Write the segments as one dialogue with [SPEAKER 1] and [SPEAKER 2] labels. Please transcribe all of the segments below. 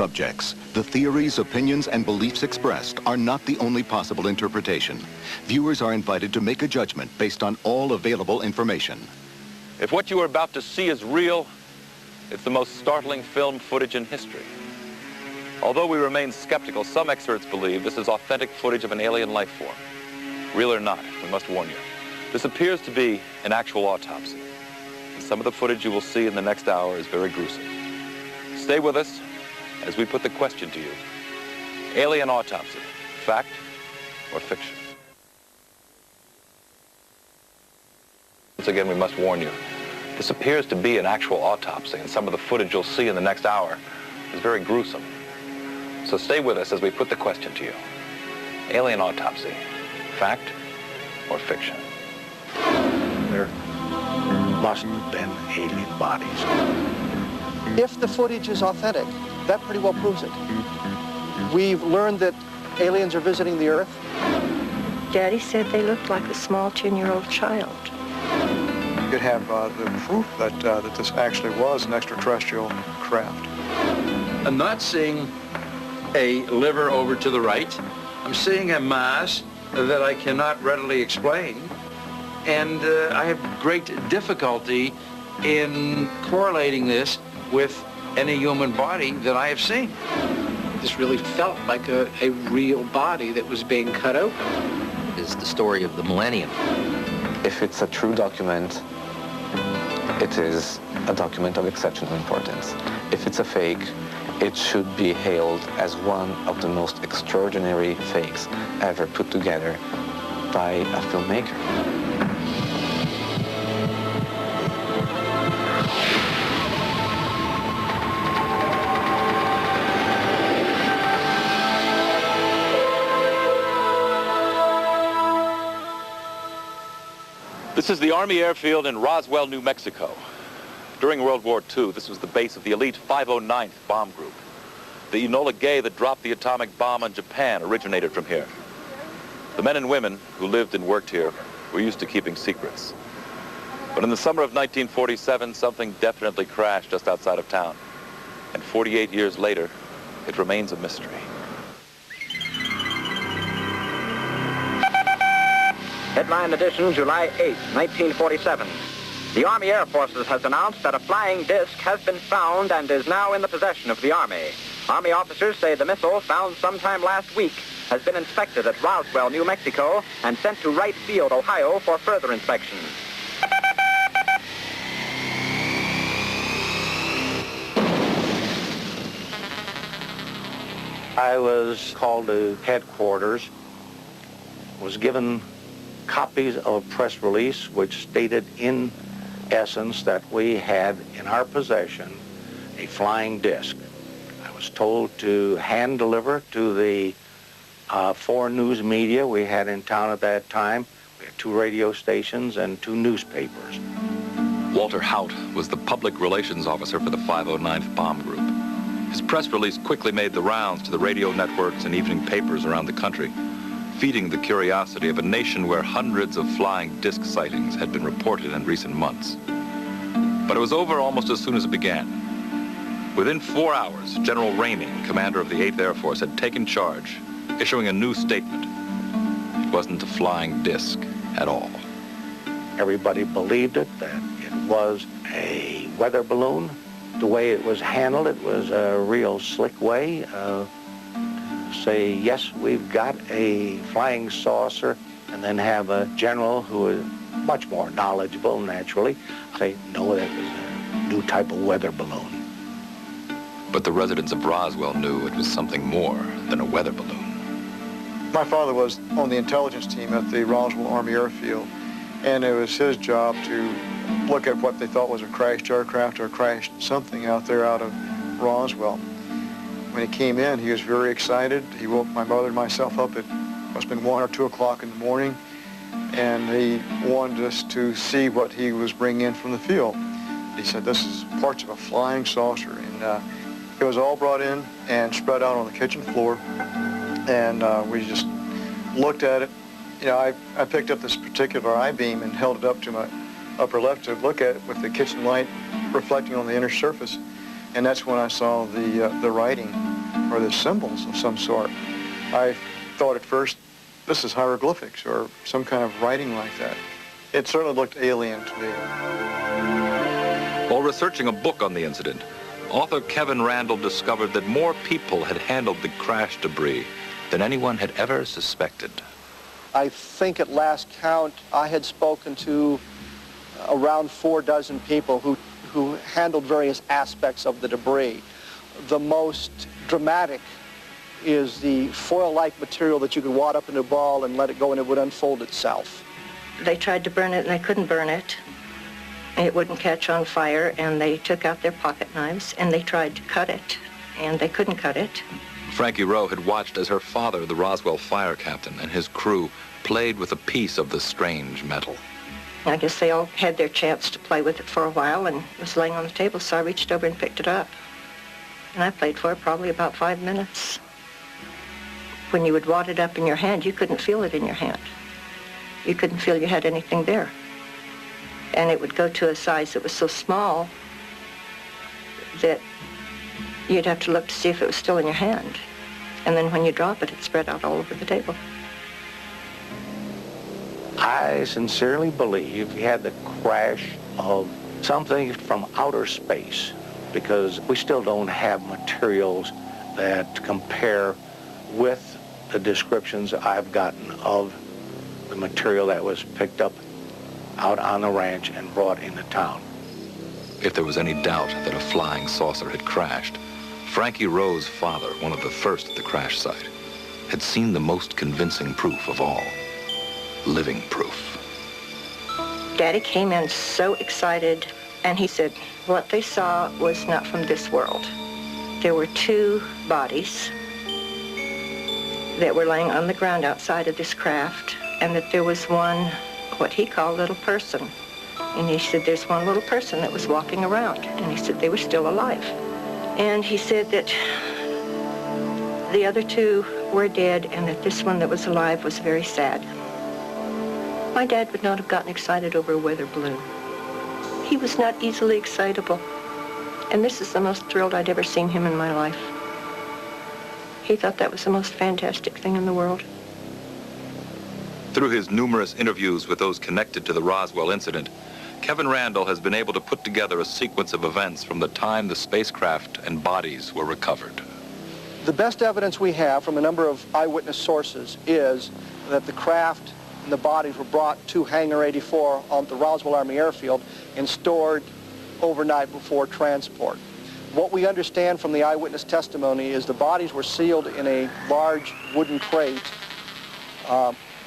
[SPEAKER 1] subjects, the theories, opinions, and beliefs expressed are not the only possible interpretation. Viewers are invited to make a judgment based on all available information.
[SPEAKER 2] If what you are about to see is real, it's the most startling film footage in history. Although we remain skeptical, some experts believe this is authentic footage of an alien life form. Real or not, we must warn you. This appears to be an actual autopsy. And some of the footage you will see in the next hour is very gruesome. Stay with us as we put the question to you. Alien autopsy, fact or fiction? Once again, we must warn you. This appears to be an actual autopsy, and some of the footage you'll see in the next hour is very gruesome. So stay with us as we put the question to you. Alien autopsy, fact or fiction?
[SPEAKER 3] There must have been alien bodies.
[SPEAKER 4] If the footage is authentic, that pretty well proves it. We've learned that aliens are visiting the Earth.
[SPEAKER 5] Daddy said they looked like a small 10-year-old child.
[SPEAKER 6] You could have the proof that this actually was an extraterrestrial craft.
[SPEAKER 7] I'm not seeing a liver over to the right. I'm seeing a mass that I cannot readily explain. And I have great difficulty in correlating this with any human body that I have seen.
[SPEAKER 8] This really felt like a real body that was being cut open.
[SPEAKER 9] It's the story of the millennium.
[SPEAKER 10] If it's a true document, it is a document of exceptional importance. If it's a fake, it should be hailed as one of the most extraordinary fakes ever put together by a filmmaker.
[SPEAKER 2] This is the Army airfield in Roswell, New Mexico. During World War II, this was the base of the elite 509th Bomb Group. The Enola Gay that dropped the atomic bomb on Japan originated from here. The men and women who lived and worked here were used to keeping secrets. But in the summer of 1947, something definitely crashed just outside of town. And 48 years later, it remains a mystery.
[SPEAKER 11] Headline edition, July 8, 1947. The Army Air Forces has announced that a flying disc has been found and is now in the possession of the Army. Army officers say the missile, found sometime last week, has been inspected at Roswell, New Mexico, and sent to Wright Field, Ohio, for further inspection.
[SPEAKER 3] I was called to headquarters, was given copies of a press release which stated in essence that we had in our possession a flying disc. I was told to hand deliver to the 4 news media we had in town at that time. We had 2 radio stations and 2 newspapers.
[SPEAKER 2] Walter Haut was the public relations officer for the 509th Bomb Group. His press release quickly made the rounds to the radio networks and evening papers around the country, feeding the curiosity of a nation where hundreds of flying disc sightings had been reported in recent months. But it was over almost as soon as it began. Within 4 hours, General Ramey, commander of the 8th Air Force, had taken charge, issuing a new statement. It wasn't a flying disc at all.
[SPEAKER 3] Everybody believed it, that it was a weather balloon. The way it was handled, it was a real slick way. Say, yes, we've got a flying saucer, and then have a general who is much more knowledgeable, naturally, say, no, that was a new type of weather balloon.
[SPEAKER 2] But the residents of Roswell knew it was something more than a weather balloon.
[SPEAKER 6] My father was on the intelligence team at the Roswell Army Airfield, and it was his job to look at what they thought was a crashed aircraft or crashed something out there out of Roswell. When he came in, he was very excited. He woke my mother and myself up at must have been 1 or 2 o'clock in the morning, and he wanted us to see what he was bringing in from the field. He said, this is parts of a flying saucer, and it was all brought in and spread out on the kitchen floor, and we just looked at it. You know, I picked up this particular I-beam and held it up to my upper left to look at it with the kitchen light reflecting on the inner surface. And that's when I saw the writing. are this symbols of some sort. I thought at first, this is hieroglyphics or some kind of writing like that. It certainly looked alien to me.
[SPEAKER 2] While researching a book on the incident, author Kevin Randall discovered that more people had handled the crash debris than anyone had ever suspected.
[SPEAKER 4] I think at last count, I had spoken to around 4 dozen people who handled various aspects of the debris. The most dramatic is the foil-like material that you could wad up in a ball and let it go and it would unfold itself.
[SPEAKER 5] They tried to burn it and they couldn't burn it. It wouldn't catch on fire, and they took out their pocket knives and they tried to cut it, and they couldn't cut it.
[SPEAKER 2] Frankie Rowe had watched as her father, the Roswell fire captain, and his crew played with a piece of the strange metal.
[SPEAKER 5] I guess they all had their chance to play with it for a while, and it was laying on the table, so I reached over and picked it up. And I played for it probably about 5 minutes. When you would wad it up in your hand, you couldn't feel it in your hand. You couldn't feel you had anything there. And it would go to a size that was so small that you'd have to look to see if it was still in your hand. And then when you drop it, it spread out all over the table.
[SPEAKER 3] I sincerely believe we had the crash of something from outer space, because we still don't have materials that compare with the descriptions I've gotten of the material that was picked up out on the ranch and brought into town.
[SPEAKER 2] If there was any doubt that a flying saucer had crashed, Frankie Rowe's father, one of the first at the crash site, had seen the most convincing proof of all. Living proof.
[SPEAKER 5] Daddy came in so excited, and he said what they saw was not from this world. There were 2 bodies that were laying on the ground outside of this craft, and that there was one, what he called little person. And he said there's one little person that was walking around, and he said they were still alive. And he said that the other 2 were dead, and that this one that was alive was very sad. My dad would not have gotten excited over a weather balloon. He was not easily excitable. And this is the most thrilled I'd ever seen him in my life. He thought that was the most fantastic thing in the world.
[SPEAKER 2] Through his numerous interviews with those connected to the Roswell incident, Kevin Randall has been able to put together a sequence of events from the time the spacecraft and bodies were recovered.
[SPEAKER 4] The best evidence we have from a number of eyewitness sources is that the craft and the bodies were brought to Hangar 84 on the Roswell Army Airfield and stored overnight before transport. What we understand from the eyewitness testimony is the bodies were sealed in a large wooden crate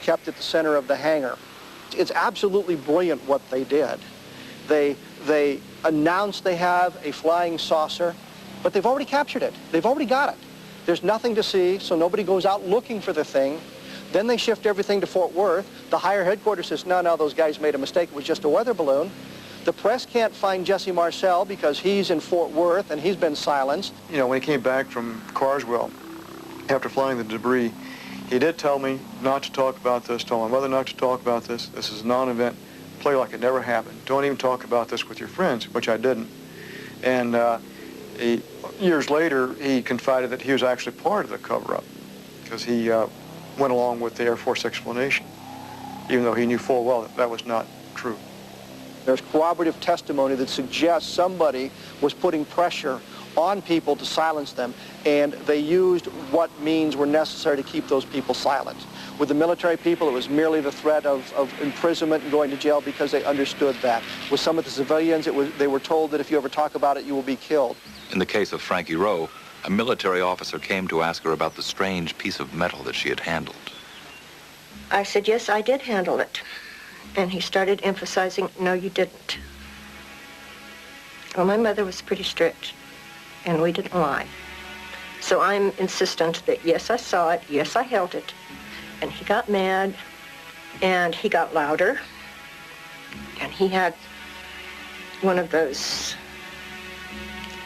[SPEAKER 4] kept at the center of the hangar. It's absolutely brilliant what they did. They announced they have a flying saucer, but they've already captured it. They've already got it. There's nothing to see, so nobody goes out looking for the thing. Then they shift everything to Fort Worth. The higher headquarters says, no, those guys made a mistake. It was just a weather balloon. The press can't find Jesse Marcel because he's in Fort Worth and he's been silenced.
[SPEAKER 6] You know, when he came back from Carswell, after flying the debris, he did tell me not to talk about this, told my mother not to talk about this. This is a non-event. Play like it never happened. Don't even talk about this with your friends, which I didn't. And years later, he confided that he was actually part of the cover-up because he went along with the Air Force explanation, even though he knew full well that that was not true.
[SPEAKER 4] There's corroborative testimony that suggests somebody was putting pressure on people to silence them, and they used what means were necessary to keep those people silent. With the military people, it was merely the threat of imprisonment and going to jail because they understood that. With some of the civilians, they were told that if you ever talk about it, you will be killed.
[SPEAKER 2] In the case of Frankie Rowe, a military officer came to ask her about the strange piece of metal that she had handled.
[SPEAKER 5] I said, yes, I did handle it. And he started emphasizing, no, you didn't. Well, my mother was pretty strict, and we didn't lie. So I'm insistent that, yes, I saw it, yes, I held it. And he got mad, and he got louder, and he had one of those,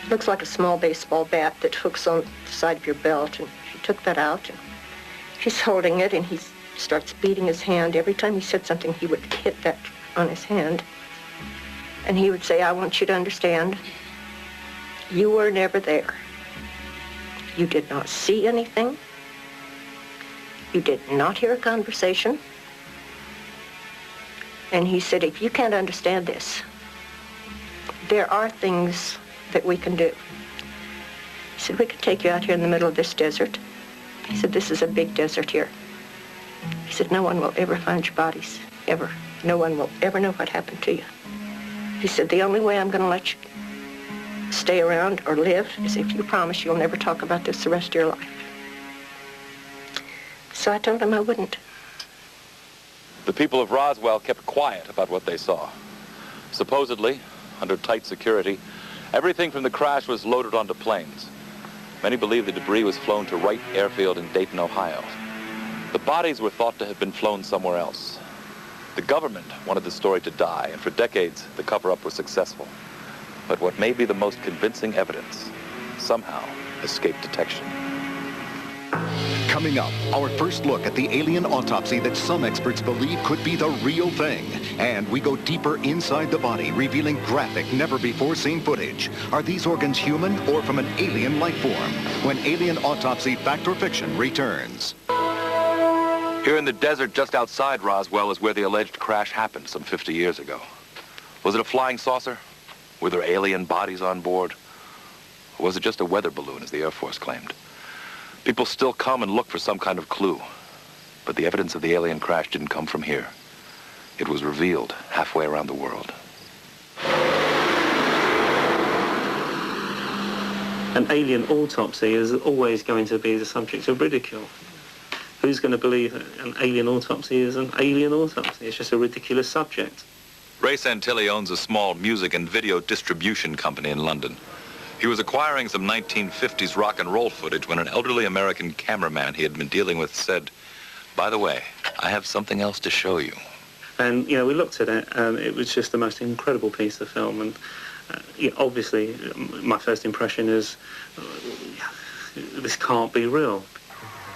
[SPEAKER 5] looks like a small baseball bat that hooks on the side of your belt, and he took that out, and he's holding it, and he starts beating his hand. Every time he said something, he would hit that on his hand, and he would say, I want you to understand, you were never there. You did not see anything. You did not hear a conversation. And he said, if you can't understand this, there are things that we can do. He said, we could take you out here in the middle of this desert. He said, this is a big desert here. He said, no one will ever find your bodies, ever. No one will ever know what happened to you. He said, the only way I'm going to let you stay around or live is if you promise you'll never talk about this the rest of your life. So I told him I wouldn't.
[SPEAKER 2] The people of Roswell kept quiet about what they saw. Supposedly, under tight security, everything from the crash was loaded onto planes. Many believe the debris was flown to Wright Airfield in Dayton, Ohio. The bodies were thought to have been flown somewhere else. The government wanted the story to die, and for decades, the cover-up was successful. But what may be the most convincing evidence somehow escaped detection.
[SPEAKER 1] Coming up, our first look at the alien autopsy that some experts believe could be the real thing. And we go deeper inside the body, revealing graphic, never-before-seen footage. Are these organs human or from an alien life form? When Alien Autopsy, Fact or Fiction, returns.
[SPEAKER 2] Here in the desert just outside Roswell is where the alleged crash happened some 50 years ago. Was it a flying saucer? Were there alien bodies on board? Or was it just a weather balloon, as the Air Force claimed? People still come and look for some kind of clue. But the evidence of the alien crash didn't come from here. It was revealed halfway around the world.
[SPEAKER 12] An alien autopsy is always going to be the subject of ridicule. Who's going to believe that an alien autopsy is an alien autopsy? It's just a ridiculous subject.
[SPEAKER 2] Ray Santilli owns a small music and video distribution company in London. He was acquiring some 1950s rock and roll footage when an elderly American cameraman he had been dealing with said, "By the way, I have something else to show you."
[SPEAKER 12] And, we looked at it, and it was just the most incredible piece of film. And obviously, my first impression is, this can't be real.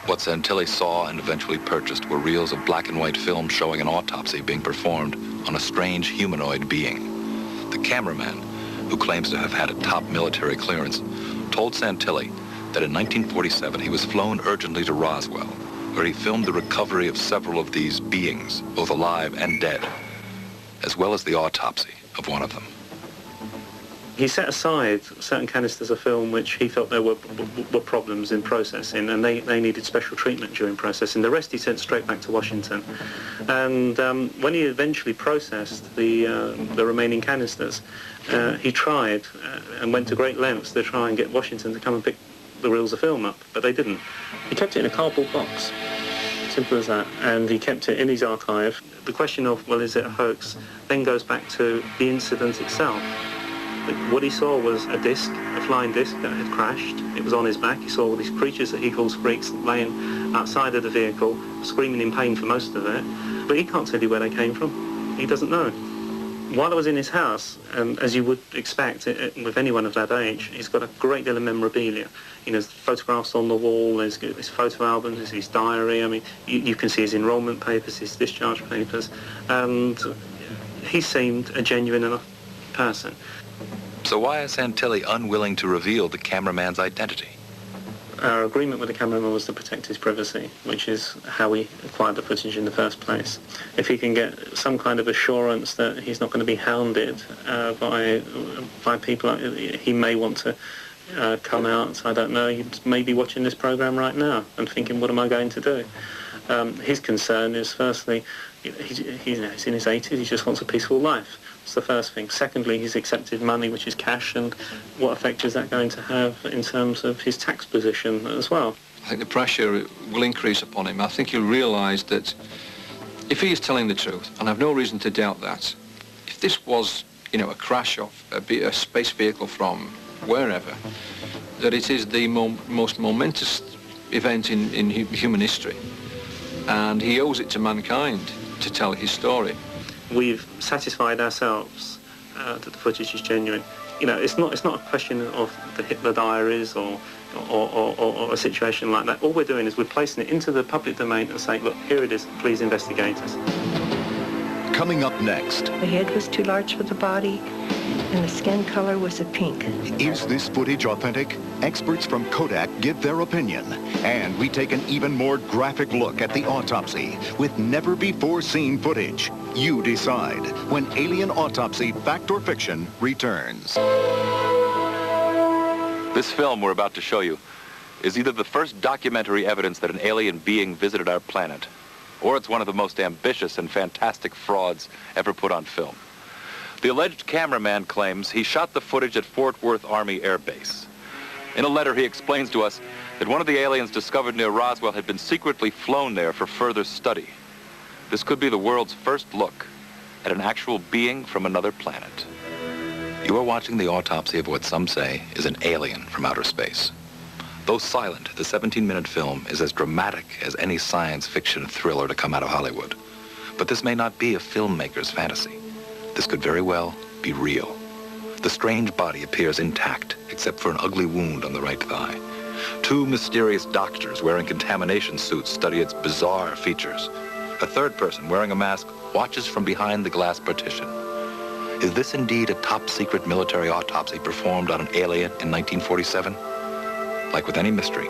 [SPEAKER 2] What Santilli saw and eventually purchased were reels of black and white film showing an autopsy being performed on a strange humanoid being. The cameraman, who claims to have had a top military clearance, told Santilli that in 1947 he was flown urgently to Roswell, where he filmed the recovery of several of these beings, both alive and dead, as well as the autopsy of one of them.
[SPEAKER 12] He set aside certain canisters of film which he felt there were problems in processing, and they needed special treatment during processing. The rest he sent straight back to Washington. And when he eventually processed the remaining canisters, he tried and went to great lengths to try and get Washington to come and pick the reels of film up, but they didn't. He kept it in a cardboard box, simple as that, and he kept it in his archive. The question of, well, is it a hoax, then goes back to the incident itself. What he saw was a disc, a flying disc that had crashed. It was on his back. He saw all these creatures that he calls freaks laying outside of the vehicle, screaming in pain for most of it. But he can't tell you where they came from. He doesn't know. While I was in his house, as you would expect with anyone of that age, he's got a great deal of memorabilia. There's photographs on the wall, there's his photo albums, there's his diary. I mean, you can see his enrollment papers, his discharge papers. And he seemed a genuine enough person.
[SPEAKER 2] So why is Santilli unwilling to reveal the cameraman's identity?
[SPEAKER 12] Our agreement with the cameraman was to protect his privacy, which is how we acquired the footage in the first place. If he can get some kind of assurance that he's not going to be hounded by people, he may want to come out. I don't know. He may be watching this program right now and thinking, what am I going to do? His concern is, firstly, he's in his 80s. He just wants a peaceful life. That's the first thing. Secondly, he's accepted money, which is cash, and what effect is that going to have in terms of his tax position as well?
[SPEAKER 13] I think the pressure will increase upon him. I think he'll realise that if he is telling the truth, and I've no reason to doubt that, if this was, a crash of a space vehicle from wherever, that it is the most momentous event in human history, and he owes it to mankind to tell his story.
[SPEAKER 12] We've satisfied ourselves that the footage is genuine. It's not a question of the Hitler diaries or a situation like that. All we're doing is we're placing it into the public domain and saying, look, here it is, please investigate us.
[SPEAKER 1] Coming up next.
[SPEAKER 5] The head was too large for the body, and the skin color was a pink.
[SPEAKER 1] Is this footage authentic? Experts from Kodak give their opinion, and we take an even more graphic look at the autopsy with never-before-seen footage. You decide when Alien Autopsy, Fact or Fiction, returns.
[SPEAKER 2] This film we're about to show you is either the first documentary evidence that an alien being visited our planet, or it's one of the most ambitious and fantastic frauds ever put on film. The alleged cameraman claims he shot the footage at Fort Worth Army Air Base. In a letter, he explains to us that one of the aliens discovered near Roswell had been secretly flown there for further study. This could be the world's first look at an actual being from another planet. You are watching the autopsy of what some say is an alien from outer space. Though silent, the 17-minute film is as dramatic as any science fiction thriller to come out of Hollywood. But this may not be a filmmaker's fantasy. This could very well be real. The strange body appears intact, except for an ugly wound on the right thigh. Two mysterious doctors wearing contamination suits study its bizarre features. A third person wearing a mask watches from behind the glass partition. Is this indeed a top-secret military autopsy performed on an alien in 1947? Like with any mystery,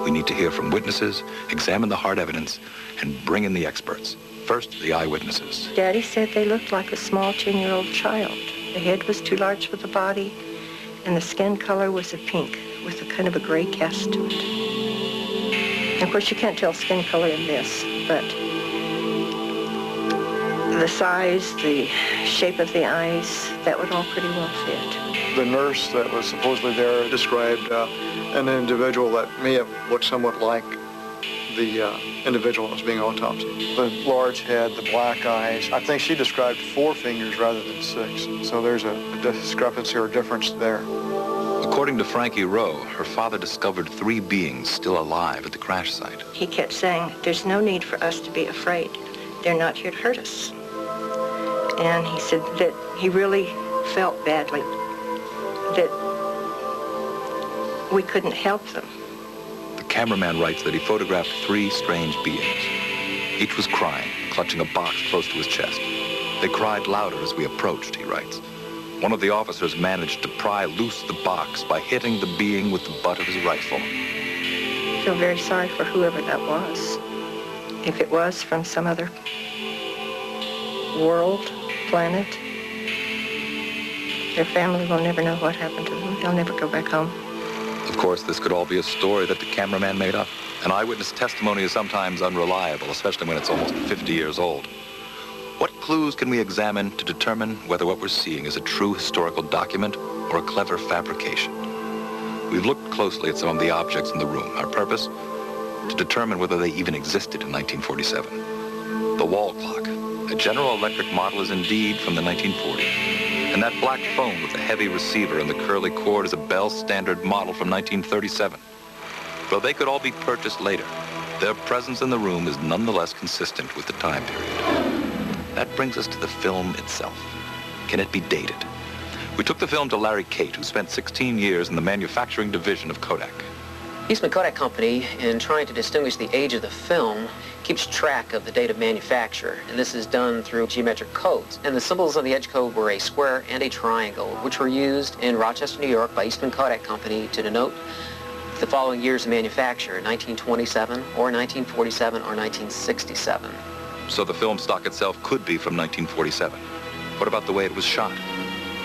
[SPEAKER 2] we need to hear from witnesses, examine the hard evidence, and bring in the experts. First, the eyewitnesses.
[SPEAKER 5] Daddy said they looked like a small 10-year-old child. The head was too large for the body, and the skin color was a pink with a kind of a gray cast to it. And of course, you can't tell skin color in this, but the size, the shape of the eyes, that would all pretty well fit.
[SPEAKER 6] The nurse that was supposedly there described an individual that may have looked somewhat like the individual that was being autopsied. The large head, the black eyes. I think she described 4 fingers rather than 6. So there's a discrepancy or difference there.
[SPEAKER 2] According to Frankie Rowe, her father discovered 3 beings still alive at the crash site.
[SPEAKER 5] He kept saying, there's no need for us to be afraid. They're not here to hurt us. And he said that he really felt badly that we couldn't help them.
[SPEAKER 2] The cameraman writes that he photographed 3 strange beings. Each was crying, clutching a box close to his chest. They cried louder as we approached, he writes. One of the officers managed to pry loose the box by hitting the being with the butt of his rifle.
[SPEAKER 5] I feel very sorry for whoever that was. If it was from some other world, planet, their family will never know what happened to them. They'll never go back home.
[SPEAKER 2] Of course, this could all be a story that the cameraman made up. An eyewitness testimony is sometimes unreliable, especially when it's almost 50 years old. What clues can we examine to determine whether what we're seeing is a true historical document or a clever fabrication? We've looked closely at some of the objects in the room. Our purpose? To determine whether they even existed in 1947. The wall clock. A General Electric model is indeed from the 1940s. And that black phone with the heavy receiver and the curly cord is a Bell Standard model from 1937. Though they could all be purchased later, their presence in the room is nonetheless consistent with the time period. That brings us to the film itself. Can it be dated? We took the film to Larry Cate, who spent 16 years in the manufacturing division of Kodak.
[SPEAKER 14] Eastman Kodak Company, in trying to distinguish the age of the film, keeps track of the date of manufacture, and this is done through geometric codes. And the symbols on the edge code were a square and a triangle, which were used in Rochester, New York by Eastman Kodak Company to denote the following years of manufacture, 1927 or 1947 or 1967.
[SPEAKER 2] So the film stock itself could be from 1947. What about the way it was shot?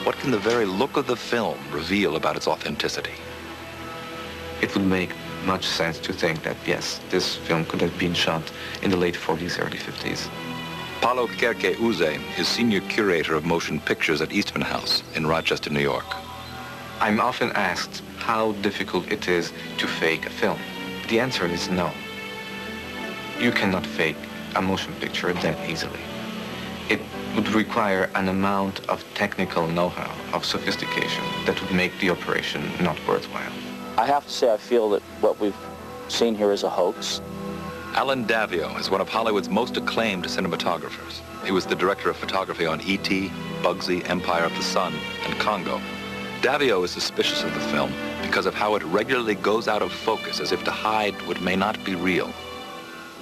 [SPEAKER 2] What can the very look of the film reveal about its authenticity?
[SPEAKER 10] It would make much sense to think that, yes, this film could have been shot in the late 40s, early 50s.
[SPEAKER 2] Paolo Kerke-Uze is senior curator of motion pictures at Eastman House in Rochester, New York.
[SPEAKER 10] I'm often asked how difficult it is to fake a film. The answer is no. You cannot fake a motion picture that easily. It would require an amount of technical know-how, of sophistication, that would make the operation not worthwhile.
[SPEAKER 15] I have to say I feel that what we've seen here is a hoax.
[SPEAKER 2] Alan Davio is one of Hollywood's most acclaimed cinematographers. He was the director of photography on E.T., Bugsy, Empire of the Sun, and Congo. Davio is suspicious of the film because of how it regularly goes out of focus as if to hide what may not be real.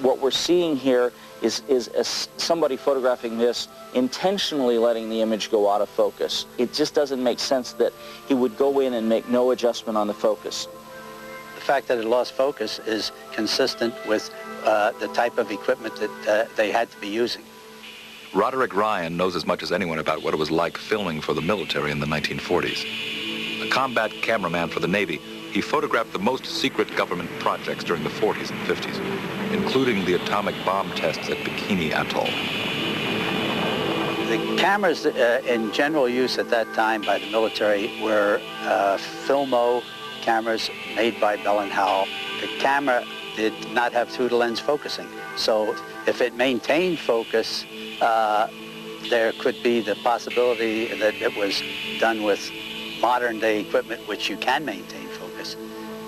[SPEAKER 15] what we're seeing here is somebody photographing this intentionally letting the image go out of focus. It just doesn't make sense that he would go in and make no adjustment on the focus.
[SPEAKER 16] The fact that it lost focus is consistent with the type of equipment that they had to be using.
[SPEAKER 2] Roderick Ryan knows as much as anyone about what it was like filming for the military in the 1940s. A combat cameraman for the Navy, he photographed the most secret government projects during the 40s and 50s, including the atomic bomb tests at Bikini Atoll.
[SPEAKER 16] The cameras in general use at that time by the military were Filmo cameras made by Bell & Howell. The camera did not have through-the-lens focusing, so if it maintained focus, there could be the possibility that it was done with modern-day equipment which you can maintain focus,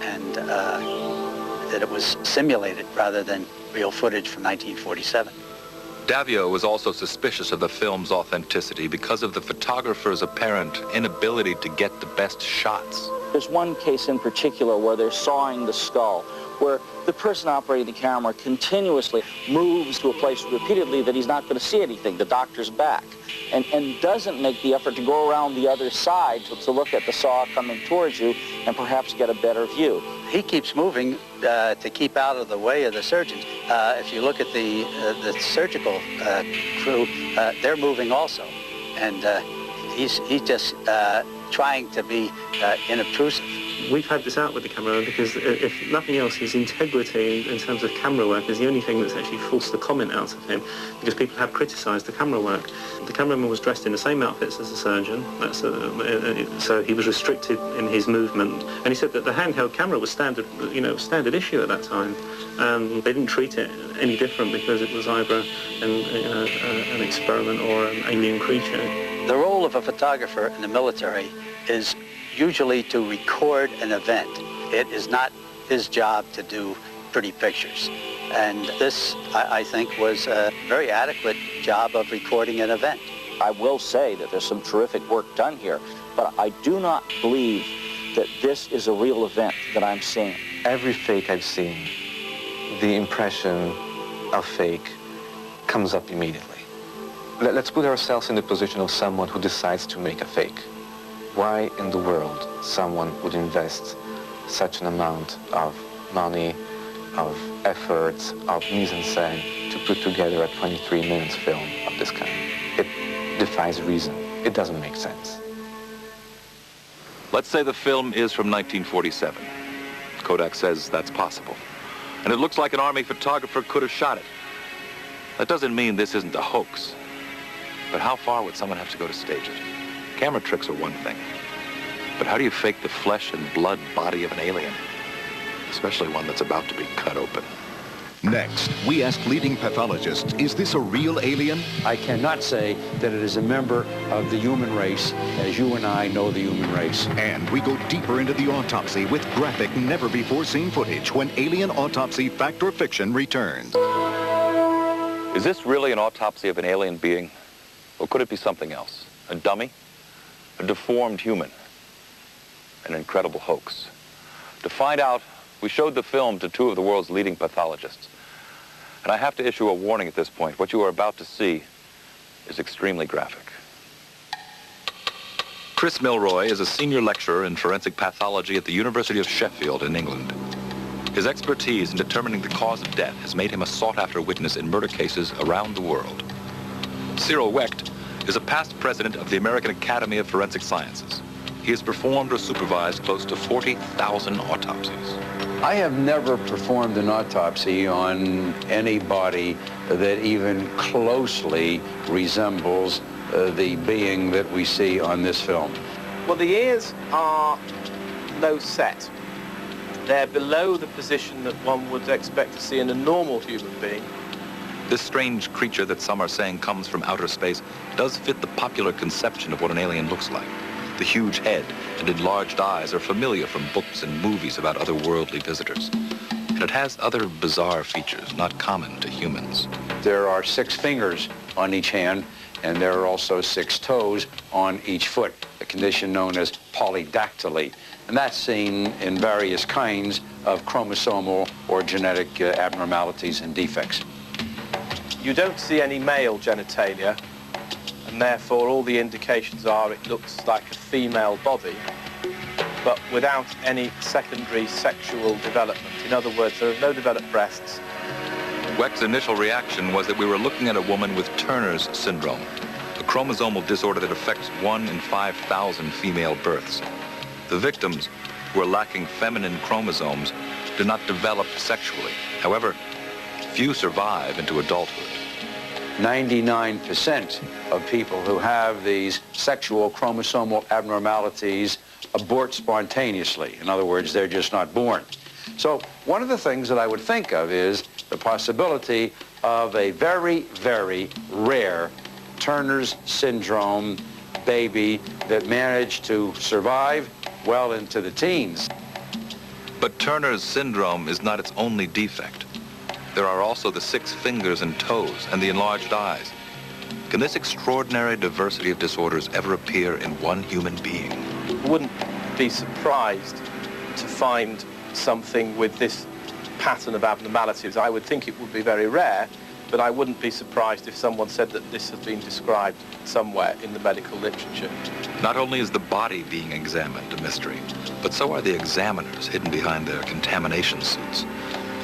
[SPEAKER 16] and that it was simulated rather than real footage from 1947.
[SPEAKER 2] Davio was also suspicious of the film's authenticity because of the photographer's apparent inability to get the best shots.
[SPEAKER 15] There's one case in particular where they're sawing the skull, where the person operating the camera continuously moves to a place repeatedly that he's not going to see anything, the doctor's back, and doesn't make the effort to go around the other side to look at the saw coming towards you and perhaps get a better view.
[SPEAKER 16] He keeps moving to keep out of the way of the surgeons. If you look at the surgical crew, they're moving also, and he's just trying to be inobtrusive.
[SPEAKER 12] We've had this out with the camera because, if nothing else, his integrity in terms of camera work is the only thing that's actually forced the comment out of him, because people have criticised the camera work. The cameraman was dressed in the same outfits as the surgeon, so he was restricted in his movement. And he said that the handheld camera was standard issue at that time. They didn't treat it any different because it was either an experiment or an alien creature.
[SPEAKER 16] The role of a photographer in the military is usually to record an event. It is not his job to do pretty pictures. And this, I think, was a very adequate job of recording an event.
[SPEAKER 15] I will say that there's some terrific work done here, but I do not believe that this is a real event that I'm seeing.
[SPEAKER 10] Every fake I've seen, the impression of fake comes up immediately. Let's put ourselves in the position of someone who decides to make a fake. Why in the world someone would invest such an amount of money, of effort, of mise-en-scène to put together a 23 minutes film of this kind? It defies reason. It doesn't make sense.
[SPEAKER 2] Let's say the film is from 1947. Kodak says that's possible. And it looks like an Army photographer could have shot it. That doesn't mean this isn't a hoax. But how far would someone have to go to stage it? Camera tricks are one thing. But how do you fake the flesh and blood body of an alien? Especially one that's about to be cut open.
[SPEAKER 1] Next, we ask leading pathologists, is this a real alien?
[SPEAKER 17] I cannot say that it is a member of the human race as you and I know the human race.
[SPEAKER 1] And we go deeper into the autopsy with graphic, never-before-seen footage when Alien Autopsy Fact or Fiction returns.
[SPEAKER 2] Is this really an autopsy of an alien being? Or could it be something else? A dummy? A deformed human? An incredible hoax? To find out, we showed the film to two of the world's leading pathologists. And I have to issue a warning at this point. What you are about to see is extremely graphic. Chris Milroy is a senior lecturer in forensic pathology at the University of Sheffield in England. His expertise in determining the cause of death has made him a sought-after witness in murder cases around the world. Cyril Wecht is a past president of the American Academy of Forensic Sciences. He has performed or supervised close to 40,000 autopsies.
[SPEAKER 17] I have never performed an autopsy on any body that even closely resembles the being that we see on this film.
[SPEAKER 18] Well, the ears are low set. They're below the position that one would expect to see in a normal human being.
[SPEAKER 2] This strange creature that some are saying comes from outer space does fit the popular conception of what an alien looks like. The huge head and enlarged eyes are familiar from books and movies about otherworldly visitors. And it has other bizarre features not common to humans.
[SPEAKER 17] There are 6 fingers on each hand, and there are also 6 toes on each foot. The condition known as polydactyly. And that's seen in various kinds of chromosomal or genetic abnormalities and defects.
[SPEAKER 18] You don't see any male genitalia, and therefore all the indications are it looks like a female body, but without any secondary sexual development. In other words, there are no developed breasts.
[SPEAKER 2] Weck's initial reaction was that we were looking at a woman with Turner's syndrome, a chromosomal disorder that affects 1 in 5,000 female births. The victims, who are lacking feminine chromosomes, do not develop sexually. However, few survive into adulthood.
[SPEAKER 17] 99% of people who have these sexual chromosomal abnormalities abort spontaneously. In other words, they're just not born. So one of the things that I would think of is the possibility of a very, very rare Turner's syndrome baby that managed to survive well into the teens.
[SPEAKER 2] But Turner's syndrome is not its only defect. There are also the 6 fingers and toes and the enlarged eyes. Can this extraordinary diversity of disorders ever appear in one human being?
[SPEAKER 18] I wouldn't be surprised to find something with this pattern of abnormalities. I would think it would be very rare, but I wouldn't be surprised if someone said that this has been described somewhere in the medical literature.
[SPEAKER 2] Not only is the body being examined a mystery, but so are the examiners hidden behind their contamination suits.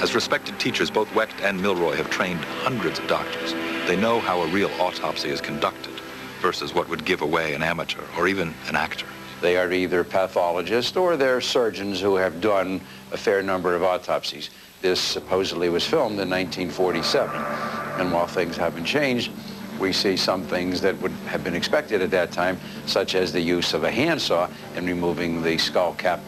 [SPEAKER 2] As respected teachers, both Wecht and Milroy have trained hundreds of doctors. They know how a real autopsy is conducted versus what would give away an amateur or even an actor.
[SPEAKER 17] They are either pathologists or they're surgeons who have done a fair number of autopsies. This supposedly was filmed in 1947. And while things haven't changed, we see some things that would have been expected at that time, such as the use of a handsaw in removing the skull cap.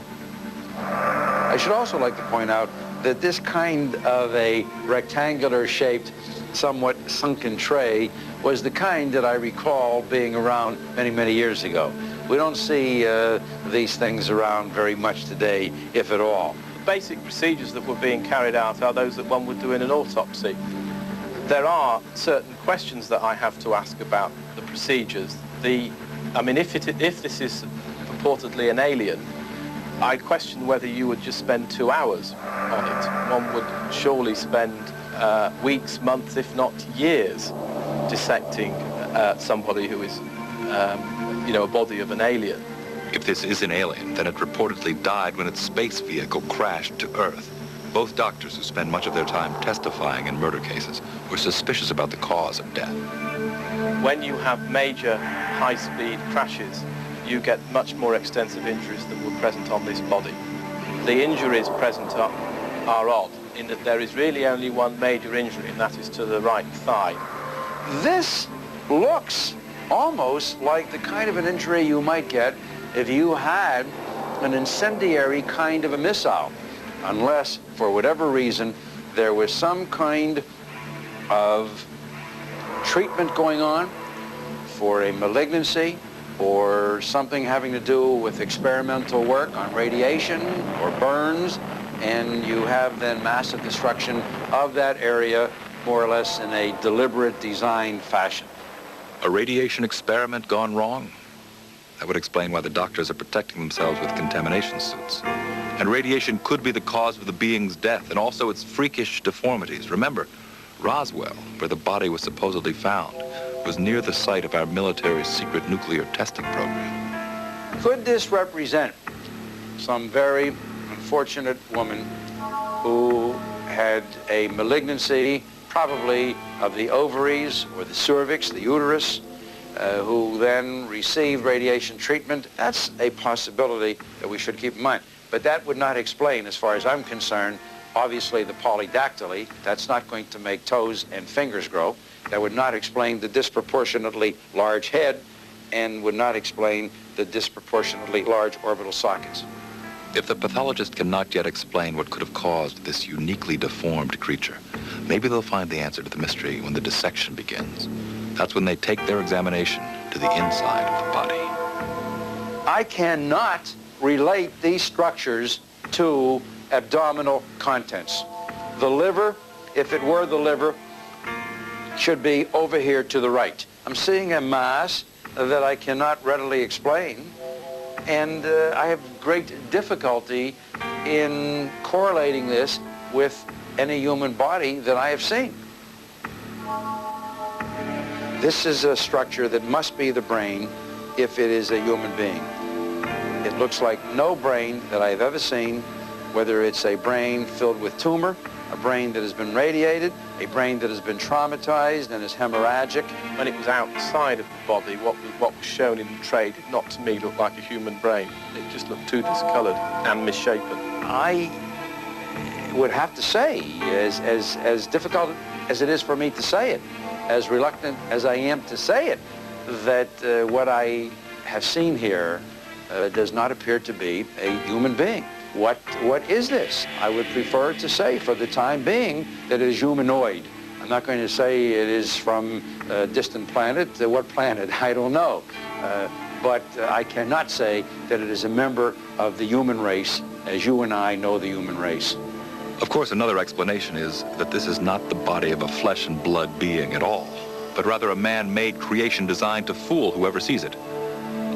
[SPEAKER 17] I should also like to point out that this kind of a rectangular-shaped, somewhat sunken tray was the kind that I recall being around many, many years ago. We don't see these things around very much today, if at all.
[SPEAKER 18] The basic procedures that were being carried out are those that one would do in an autopsy. There are certain questions that I have to ask about the procedures. If this is purportedly an alien, I question whether you would just spend 2 hours on it. One would surely spend weeks, months, if not years, dissecting somebody who is, a body of an alien.
[SPEAKER 2] If this is an alien, then it reportedly died when its space vehicle crashed to Earth. Both doctors who spend much of their time testifying in murder cases were suspicious about the cause of death.
[SPEAKER 18] When you have major high-speed crashes, you get much more extensive injuries than were present on this body. The injuries present are odd, in that there is really only one major injury, and that is to the right thigh.
[SPEAKER 17] This looks almost like the kind of an injury you might get if you had an incendiary kind of a missile, unless, for whatever reason, there was some kind of treatment going on for a malignancy or something having to do with experimental work on radiation or burns, and you have then massive destruction of that area more or less in a deliberate design fashion.
[SPEAKER 2] A radiation experiment gone wrong? That would explain why the doctors are protecting themselves with contamination suits. And radiation could be the cause of the being's death and also its freakish deformities. Remember, Roswell, where the body was supposedly found, was near the site of our military's secret nuclear testing program.
[SPEAKER 17] Could this represent some very unfortunate woman who had a malignancy, probably of the ovaries or the cervix, the uterus, who then received radiation treatment? That's a possibility that we should keep in mind. But that would not explain, as far as I'm concerned, obviously the polydactyly. That's not going to make toes and fingers grow. That would not explain the disproportionately large head and would not explain the disproportionately large orbital sockets.
[SPEAKER 2] If the pathologist cannot yet explain what could have caused this uniquely deformed creature, maybe they'll find the answer to the mystery when the dissection begins. That's when they take their examination to the inside of the body.
[SPEAKER 17] I cannot relate these structures to abdominal contents. The liver, if it were the liver, should be over here to the right. I'm seeing a mass that I cannot readily explain
[SPEAKER 7] And I have great difficulty in correlating this with any human body that I have seen. This is a structure that must be the brain if it is a human being. It looks like no brain that I've ever seen, whether it's a brain filled with tumor, a brain that has been radiated, a brain that has been traumatized and is hemorrhagic.
[SPEAKER 18] When it was outside of the body, what was shown in the tray did not to me look like a human brain. It just looked too discoloured and misshapen.
[SPEAKER 7] I would have to say, as difficult as it is for me to say it, as reluctant as I am to say it, that what I have seen here does not appear to be a human being. What is this? I would prefer to say, for the time being, that it is humanoid. I'm not going to say it is from a distant planet. What planet? I don't know. But I cannot say that it is a member of the human race as you and I know the human race.
[SPEAKER 2] Of course, another explanation is that this is not the body of a flesh and blood being at all, but rather a man-made creation designed to fool whoever sees it.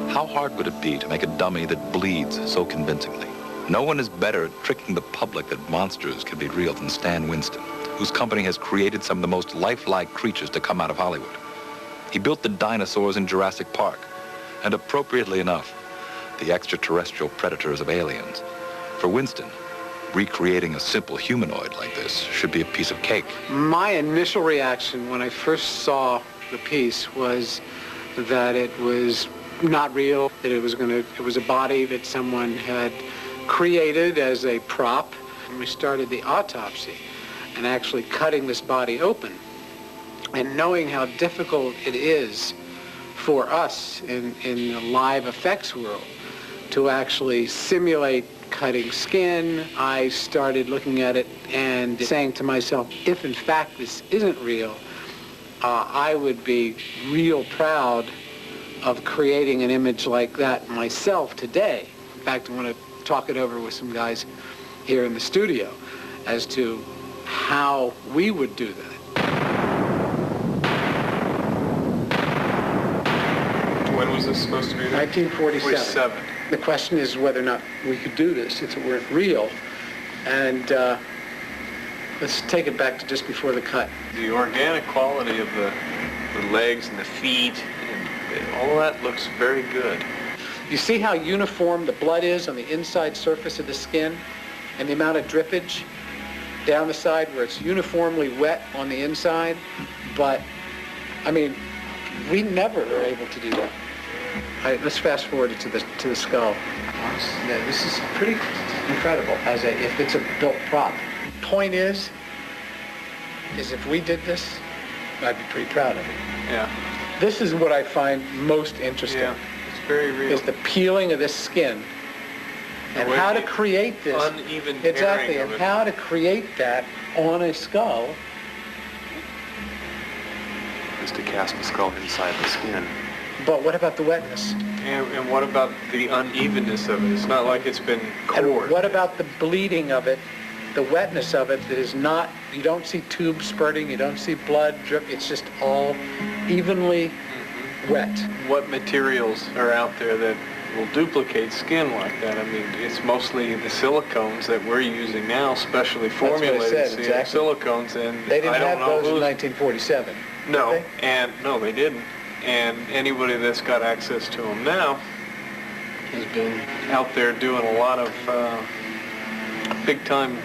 [SPEAKER 2] How hard would it be to make a dummy that bleeds so convincingly? No one is better at tricking the public that monsters can be real than Stan Winston, whose company has created some of the most lifelike creatures to come out of Hollywood. He built the dinosaurs in Jurassic Park, and appropriately enough, the extraterrestrial predators of aliens. For Winston, recreating a simple humanoid like this should be a piece of cake.
[SPEAKER 8] My initial reaction when I first saw the piece was that it was not real, that it was a body that someone had created as a prop. And we started the autopsy and actually cutting this body open and knowing how difficult it is for us in the live effects world to actually simulate cutting skin. I started looking at it and saying to myself, if in fact this isn't real, I would be real proud of creating an image like that myself today. In fact, I want to talk it over with some guys here in the studio as to how we would do that.
[SPEAKER 19] When was this supposed to be?
[SPEAKER 8] 1947. The question is whether or not we could do this if it weren't real. And let's take it back to just before the cut.
[SPEAKER 19] The organic quality of the legs and the feet and all that looks very good.
[SPEAKER 8] You see how uniform the blood is on the inside surface of the skin and the amount of drippage down the side where it's uniformly wet on the inside? But, I mean, we never are able to do that. Let's fast forward it to the skull. Yeah, this is pretty incredible if it's a built prop. Point is if we did this, I'd be pretty proud of it.
[SPEAKER 19] Yeah.
[SPEAKER 8] This is what I find most interesting.
[SPEAKER 19] Yeah. Very real.
[SPEAKER 8] Is the peeling of this skin and how to create this
[SPEAKER 19] uneven
[SPEAKER 8] exactly, and how to create that on a skull.
[SPEAKER 19] Is to cast the skull inside the skin.
[SPEAKER 8] But what about the wetness?
[SPEAKER 19] And what about the unevenness of it? It's not like it's been cored.
[SPEAKER 8] And what about the bleeding of it, the wetness of it that is not, you don't see tubes spurting, you don't see blood drip, it's just all evenly wet.
[SPEAKER 19] What materials are out there that will duplicate skin like that? I mean, it's mostly the silicones that we're using now, specially formulated
[SPEAKER 8] exactly.
[SPEAKER 19] silicones, and
[SPEAKER 8] they didn't have those in 1947.
[SPEAKER 19] No, they didn't. And anybody that's got access to them now has been out there doing a lot of big-time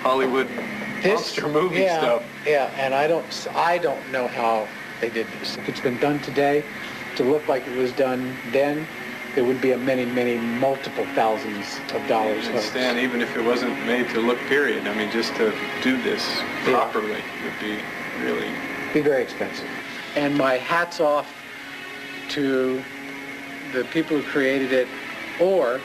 [SPEAKER 19] Hollywood monster movie stuff.
[SPEAKER 8] Yeah, and I don't know how they did this. If it's been done today to look like it was done then, there would be a many, multiple thousands of dollars.
[SPEAKER 19] Stan, even if it wasn't made to look, period, I mean, just to do this properly would be really...
[SPEAKER 8] Be very expensive. And my hat's off to the people who created it, or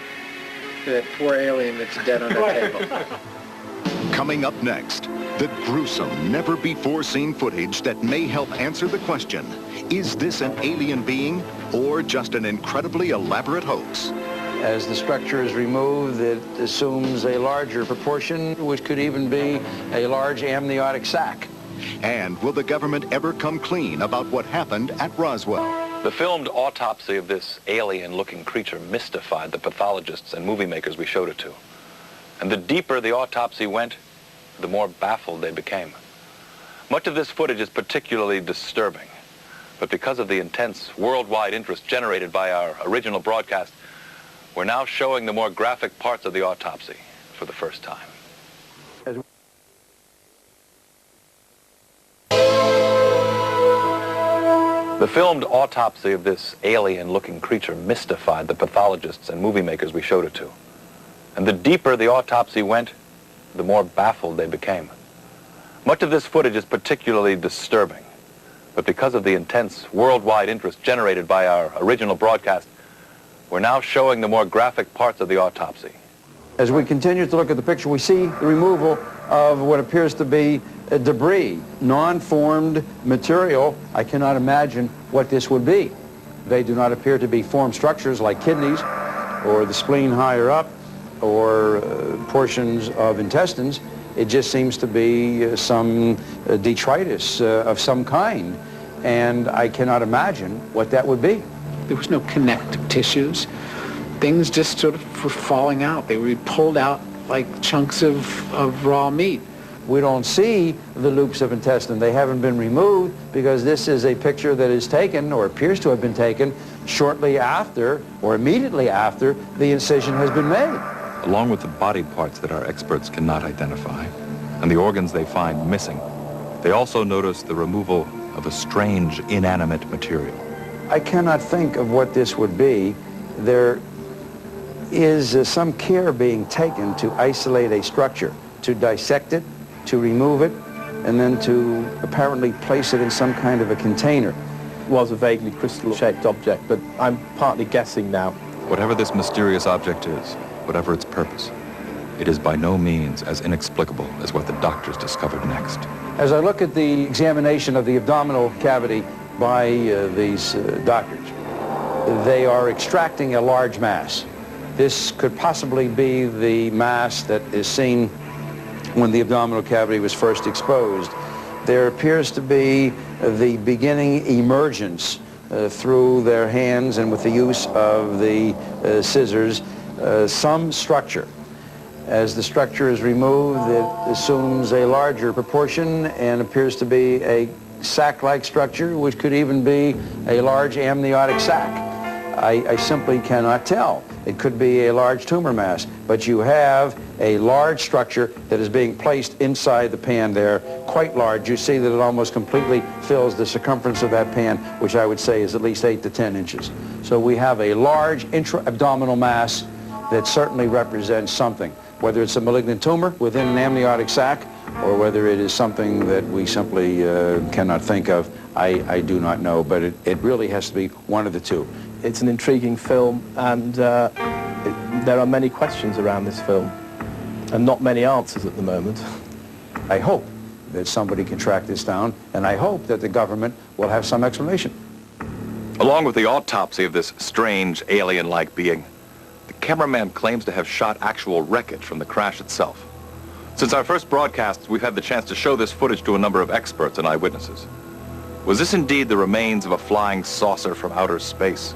[SPEAKER 8] that poor alien that's dead on that table.
[SPEAKER 1] Coming up next, the gruesome, never-before-seen footage that may help answer the question, is this an alien being or just an incredibly elaborate hoax?
[SPEAKER 7] As the structure is removed, it assumes a larger proportion, which could even be a large amniotic sac.
[SPEAKER 1] And will the government ever come clean about what happened at Roswell?
[SPEAKER 2] The filmed autopsy of this alien-looking creature mystified the pathologists and movie makers we showed it to. And the deeper the autopsy went, the more baffled they became. Much of this footage is particularly disturbing, but because of the intense worldwide interest generated by our original broadcast, we're now showing the more graphic parts of the autopsy for the first time. The filmed autopsy of this alien-looking creature mystified the pathologists and movie makers we showed it to. And the deeper the autopsy went, the more baffled they became. Much of this footage is particularly disturbing, but because of the intense worldwide interest generated by our original broadcast, we're now showing the more graphic parts of the autopsy.
[SPEAKER 20] As we continue to look at the picture, we see the removal of what appears to be debris, non-formed material. I cannot imagine what this would be. They do not appear to be formed structures like kidneys or the spleen higher up or portions of intestines. It just seems to be some detritus of some kind, and I cannot imagine what that would be.
[SPEAKER 8] There was no connective tissues. Things just sort of were falling out. They were pulled out like chunks of raw meat.
[SPEAKER 20] We don't see the loops of intestine. They haven't been removed because this is a picture that is taken, or appears to have been taken, shortly after or immediately after the incision has been made.
[SPEAKER 2] Along with the body parts that our experts cannot identify and the organs they find missing, they also notice the removal of a strange inanimate material.
[SPEAKER 20] I cannot think of what this would be. There is some care being taken to isolate a structure, to dissect it, to remove it, and then to apparently place it in some kind of a container.
[SPEAKER 18] It was a vaguely crystal-shaped object, but I'm partly guessing now.
[SPEAKER 2] Whatever this mysterious object is, whatever its purpose, it is by no means as inexplicable as what the doctors discovered next.
[SPEAKER 20] As I look at the examination of the abdominal cavity by these doctors, they are extracting a large mass. This could possibly be the mass that is seen when the abdominal cavity was first exposed. There appears to be the beginning emergence through their hands and with the use of the scissors, some structure. As the structure is removed, it assumes a larger proportion and appears to be a sac-like structure, which could even be a large amniotic sac. I simply cannot tell. It could be a large tumor mass, but you have a large structure that is being placed inside the pan there, quite large. You see that it almost completely fills the circumference of that pan, which I would say is at least 8 to 10 inches. So we have a large intra-abdominal mass that certainly represents something, whether it's a malignant tumor within an amniotic sac or whether it is something that we simply cannot think of. I do not know, but it really has to be one of the two.
[SPEAKER 18] It's an intriguing film, and there are many questions around this film, and not many answers at the moment.
[SPEAKER 20] I hope that somebody can track this down, and I hope that the government will have some explanation.
[SPEAKER 2] Along with the autopsy of this strange alien-like being, the cameraman claims to have shot actual wreckage from the crash itself. Since our first broadcasts, we've had the chance to show this footage to a number of experts and eyewitnesses. Was this indeed the remains of a flying saucer from outer space,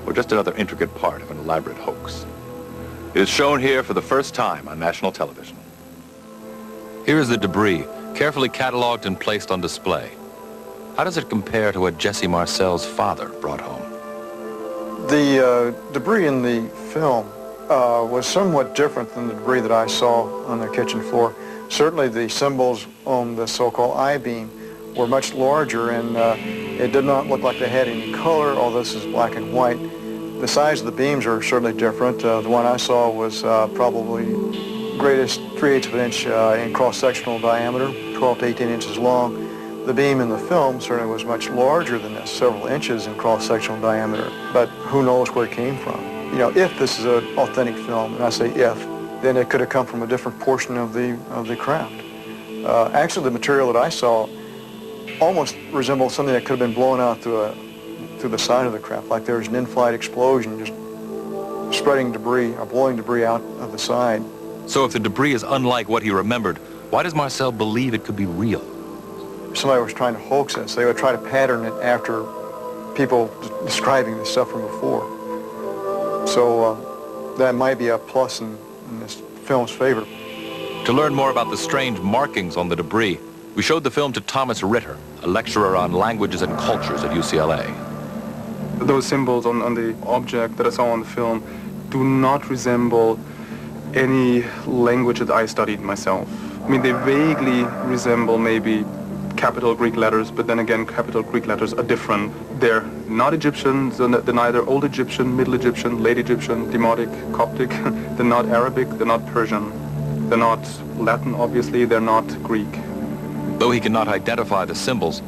[SPEAKER 2] or just another intricate part of an elaborate hoax? It is shown here for the first time on national television. Here is the debris, carefully cataloged and placed on display. How does it compare to what Jesse Marcel's father brought home?
[SPEAKER 6] The debris in the film was somewhat different than the debris that I saw on the kitchen floor. Certainly the symbols on the so-called I-beam were much larger, and it did not look like they had any color, although this is black and white. The size of the beams are certainly different. The one I saw was probably greatest 3/8 of an inch in cross-sectional diameter, 12 to 18 inches long. The beam in the film certainly was much larger than this, several inches in cross-sectional diameter, but who knows where it came from. You know, if this is an authentic film, and I say if, then it could have come from a different portion of the craft. Actually, the material that I saw almost resembled something that could have been blown out through the side of the craft, like there was an in-flight explosion just spreading debris or blowing debris out of the side.
[SPEAKER 2] So if the debris is unlike what he remembered, why does Marcel believe it could be real?
[SPEAKER 6] If somebody was trying to hoax us, they would try to pattern it after people describing this stuff from before. So that might be a plus in this film's favor.
[SPEAKER 2] To learn more about the strange markings on the debris, we showed the film to Thomas Ritter, a lecturer on languages and cultures at UCLA.
[SPEAKER 21] Those symbols on the object that I saw on the film do not resemble any language that I studied myself. I mean, they vaguely resemble maybe capital Greek letters, but then again, capital Greek letters are different. They're not Egyptian, they're neither Old Egyptian, Middle Egyptian, Late Egyptian, Demotic, Coptic. They're not Arabic, they're not Persian. They're not Latin, obviously, they're not Greek.
[SPEAKER 2] Though he cannot identify the symbols,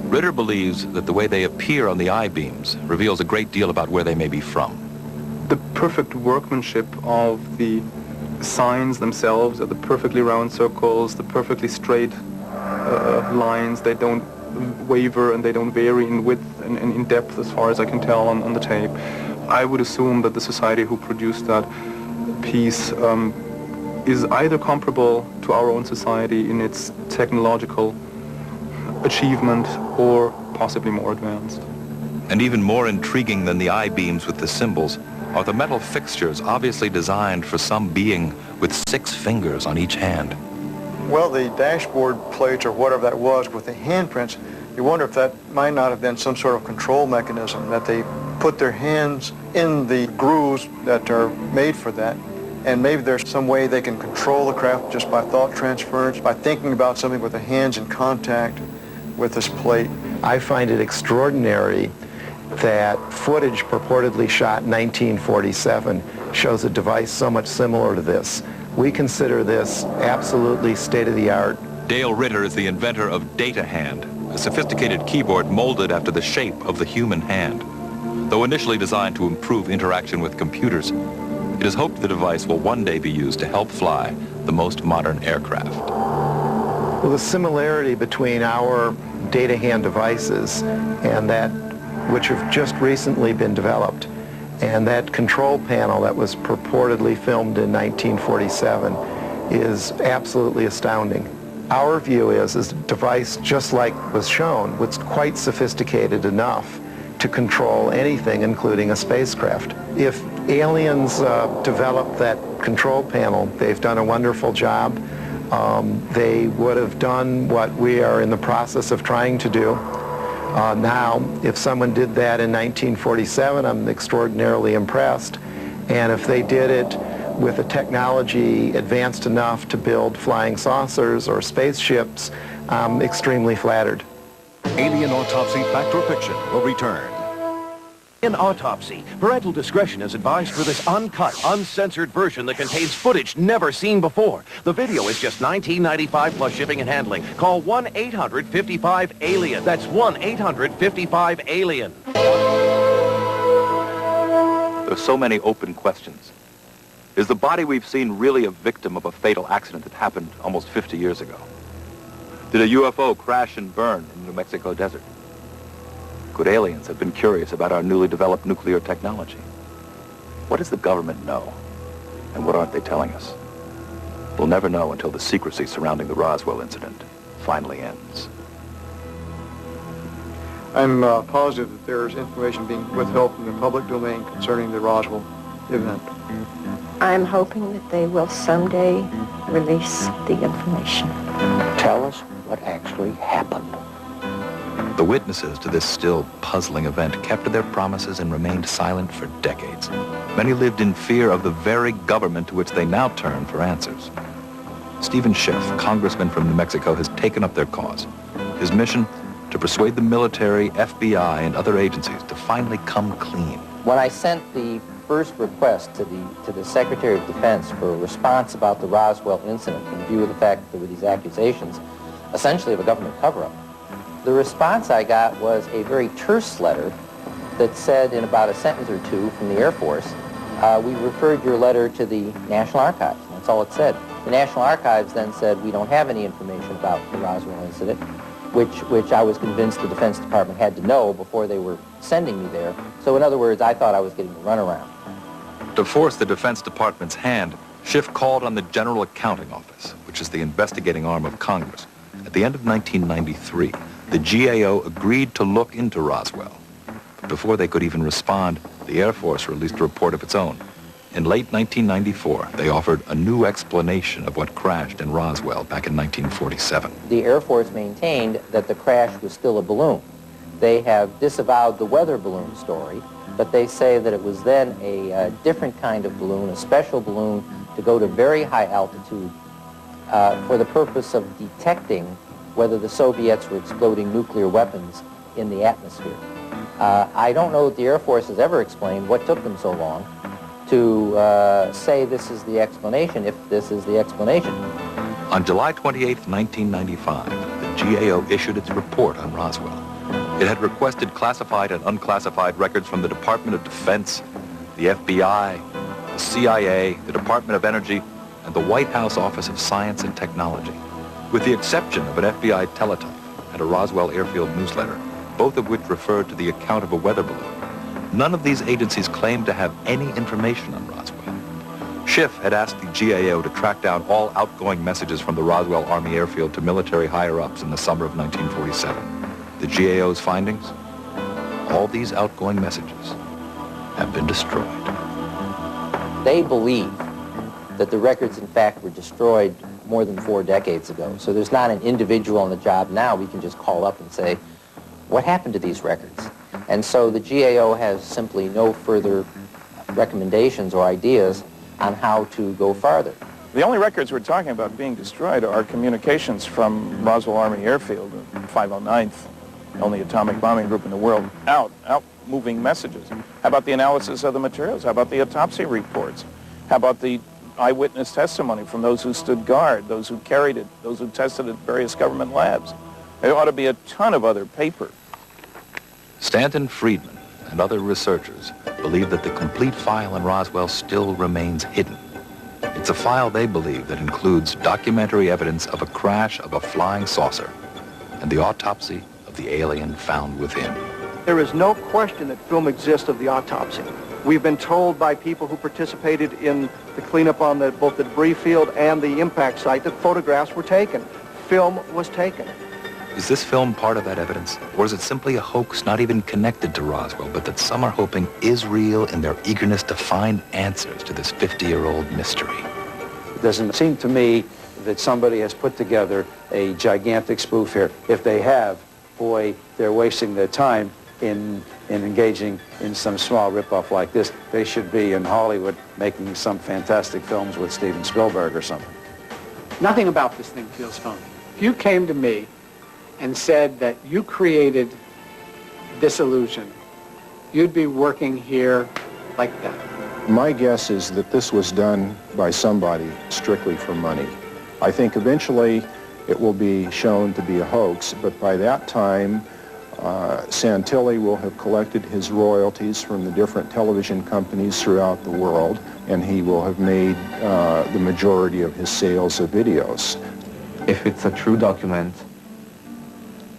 [SPEAKER 2] Ritter believes that the way they appear on the I-beams reveals a great deal about where they may be from.
[SPEAKER 21] The perfect workmanship of the signs themselves, the perfectly round circles, the perfectly straight lines, they don't waver and they don't vary in width and in depth as far as I can tell on the tape. I would assume that the society who produced that piece is either comparable to our own society in its technological achievement or possibly more advanced.
[SPEAKER 2] And even more intriguing than the I-beams with the symbols are the metal fixtures obviously designed for some being with 6 fingers on each hand.
[SPEAKER 6] Well, the dashboard plates or whatever that was with the handprints, you wonder if that might not have been some sort of control mechanism, that they put their hands in the grooves that are made for that. And maybe there's some way they can control the craft just by thought transference, by thinking about something with their hands in contact with this plate.
[SPEAKER 22] I find it extraordinary that footage purportedly shot in 1947 shows a device so much similar to this. We consider this absolutely state-of-the-art.
[SPEAKER 2] Dale Ritter is the inventor of Data Hand, a sophisticated keyboard molded after the shape of the human hand. Though initially designed to improve interaction with computers, it is hoped the device will one day be used to help fly the most modern aircraft.
[SPEAKER 22] Well, the similarity between our Data Hand devices and that which have just recently been developed and that control panel that was purportedly filmed in 1947 is absolutely astounding. Our view is a device just like was shown, was quite sophisticated enough to control anything, including a spacecraft. If aliens develop that control panel, they've done a wonderful job. They would have done what we are in the process of trying to do. Now, if someone did that in 1947, I'm extraordinarily impressed. And if they did it with a technology advanced enough to build flying saucers or spaceships, I'm extremely flattered.
[SPEAKER 1] Alien Autopsy, Fact or Fiction will return.
[SPEAKER 23] In Autopsy, parental discretion is advised for this uncut, uncensored version that contains footage never seen before. The video is just $19.95 plus shipping and handling. Call 1-800-55-ALIEN. That's 1-800-55-ALIEN.
[SPEAKER 2] There are so many open questions. Is the body we've seen really a victim of a fatal accident that happened almost 50 years ago? Did a UFO crash and burn in the New Mexico desert? Could aliens have been curious about our newly developed nuclear technology? What does the government know? And what aren't they telling us? We'll never know until the secrecy surrounding the Roswell incident finally ends.
[SPEAKER 6] I'm positive that there's information being withheld from the public domain concerning the Roswell event.
[SPEAKER 5] I'm hoping that they will someday release the information.
[SPEAKER 3] Tell us what actually happened.
[SPEAKER 2] The witnesses to this still puzzling event kept to their promises and remained silent for decades. Many lived in fear of the very government to which they now turn for answers. Stephen Schiff, congressman from New Mexico, has taken up their cause. His mission? To persuade the military, FBI, and other agencies to finally come clean.
[SPEAKER 9] When I sent the first request to the Secretary of Defense for a response about the Roswell incident in view of the fact that there were these accusations, essentially of a government cover-up, the response I got was a very terse letter that said in about a sentence or two from the Air Force, we referred your letter to the National Archives. That's all it said. The National Archives then said, we don't have any information about the Roswell incident, which I was convinced the Defense Department had to know before they were sending me there. So in other words, I thought I was getting the runaround.
[SPEAKER 2] To force the Defense Department's hand, Schiff called on the General Accounting Office, which is the investigating arm of Congress. At the end of 1993, the GAO agreed to look into Roswell. Before they could even respond, the Air Force released a report of its own. In late 1994, they offered a new explanation of what crashed in Roswell back in 1947.
[SPEAKER 9] The Air Force maintained that the crash was still a balloon. They have disavowed the weather balloon story, but they say that it was then a different kind of balloon, a special balloon to go to very high altitude for the purpose of detecting whether the Soviets were exploding nuclear weapons in the atmosphere. I don't know that the Air Force has ever explained what took them so long to say this is the explanation, if this is the explanation.
[SPEAKER 2] On July 28, 1995, the GAO issued its report on Roswell. It had requested classified and unclassified records from the Department of Defense, the FBI, the CIA, the Department of Energy, and the White House Office of Science and Technology. With the exception of an FBI teletype and a Roswell airfield newsletter, both of which referred to the account of a weather balloon, none of these agencies claimed to have any information on Roswell. Schiff had asked the GAO to track down all outgoing messages from the Roswell Army Airfield to military higher-ups in the summer of 1947. The GAO's findings? All these outgoing messages have been destroyed.
[SPEAKER 9] They believe that the records, in fact, were destroyed more than 4 decades ago. So there's not an individual on the job now we can just call up and say, what happened to these records? And so the GAO has simply no further recommendations or ideas on how to go farther.
[SPEAKER 4] The only records we're talking about being destroyed are communications from Roswell Army Airfield, 509th, only atomic bombing group in the world, out moving messages. How about the analysis of the materials? How about the autopsy reports? How about the eyewitness testimony from those who stood guard, those who carried it, those who tested it at various government labs? There ought to be a ton of other paper.
[SPEAKER 2] Stanton Friedman and other researchers believe that the complete file in Roswell still remains hidden. It's a file they believe that includes documentary evidence of a crash of a flying saucer and the autopsy of the alien found within.
[SPEAKER 11] There is no question that film exists of the autopsy. We've been told by people who participated in the cleanup on both the debris field and the impact site that photographs were taken. Film was taken.
[SPEAKER 2] Is this film part of that evidence? Or is it simply a hoax not even connected to Roswell, but that some are hoping is real in their eagerness to find answers to this 50-year-old mystery?
[SPEAKER 20] It doesn't seem to me that somebody has put together a gigantic spoof here. If they have, boy, they're wasting their time in engaging in some small ripoff like this. They should be in Hollywood making some fantastic films with Steven Spielberg or something.
[SPEAKER 8] Nothing about this thing feels phony. If you came to me and said that you created this illusion, you'd be working here like that.
[SPEAKER 13] My guess is that this was done by somebody strictly for money. I think eventually it will be shown to be a hoax, but by that time, Santilli will have collected his royalties from the different television companies throughout the world, and he will have made the majority of his sales of videos.
[SPEAKER 10] If it's a true document,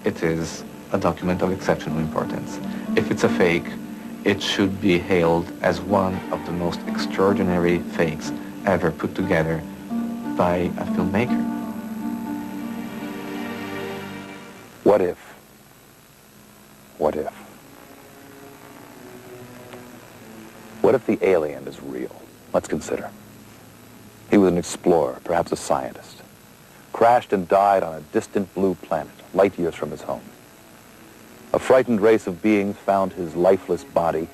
[SPEAKER 10] it is a document of exceptional importance. If it's a fake, it should be hailed as one of the most extraordinary fakes ever put together by a filmmaker.
[SPEAKER 2] What if? What if? What if the alien is real? Let's consider. He was an explorer, perhaps a scientist. Crashed and died on a distant blue planet, light years from his home. A frightened race of beings found his lifeless body,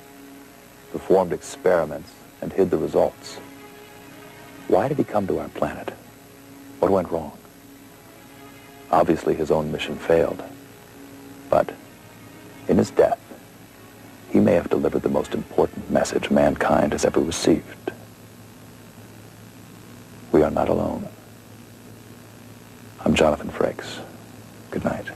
[SPEAKER 2] performed experiments, and hid the results. Why did he come to our planet? What went wrong? Obviously, his own mission failed. But in his death, he may have delivered the most important message mankind has ever received. We are not alone. I'm Jonathan Frakes. Good night.